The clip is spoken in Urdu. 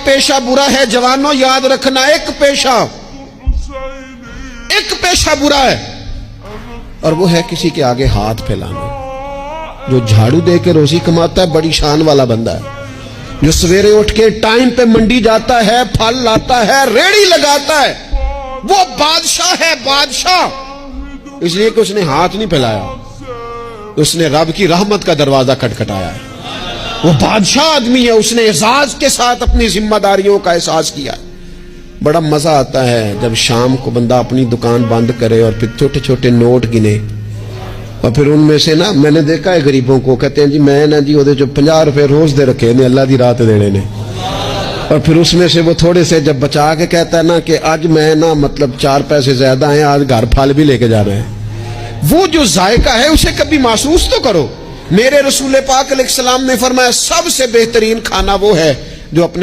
پیشہ برا ہے جوانوں، یاد رکھنا، ایک پیشہ برا ہے، اور وہ ہے کسی کے آگے ہاتھ پھیلانا۔ جو جھاڑو دے کے روزی کماتا ہے بڑی شان والا بندہ ہے، جو سویرے اٹھ کے ٹائم پہ منڈی جاتا ہے، پھل لاتا ہے، ریڑی لگاتا ہے، وہ بادشاہ ہے، بادشاہ، اس لیے کہ اس نے ہاتھ نہیں پھیلایا، اس نے رب کی رحمت کا دروازہ کھٹکھٹایا ہے۔ وہ بادشاہ آدمی ہے، اس نے اعزاز کے ساتھ اپنی ذمہ داریوں کا احساس کیا۔ بڑا مزہ آتا ہے جب شام کو بندہ اپنی دکان بند کرے اور پھر چھوٹے چھوٹے نوٹ گنے، اور پھر ان میں سے نا، میں نے دیکھا ہے غریبوں کو، کہتے ہیں جی میں نا جی وہ جو 50 روپے روز دے رکھے نے اللہ دی رات دینے نے، اور پھر اس میں سے وہ تھوڑے سے جب بچا کے کہتا ہے نا کہ آج میں نا مطلب 4 پیسے زیادہ ہیں، آج گھر پھل بھی لے کے جانا ہے۔ وہ جو ذائقہ ہے اسے کبھی محسوس تو کرو۔ میرے رسول پاک علیہ السلام نے فرمایا سب سے بہترین کھانا وہ ہے جو اپنے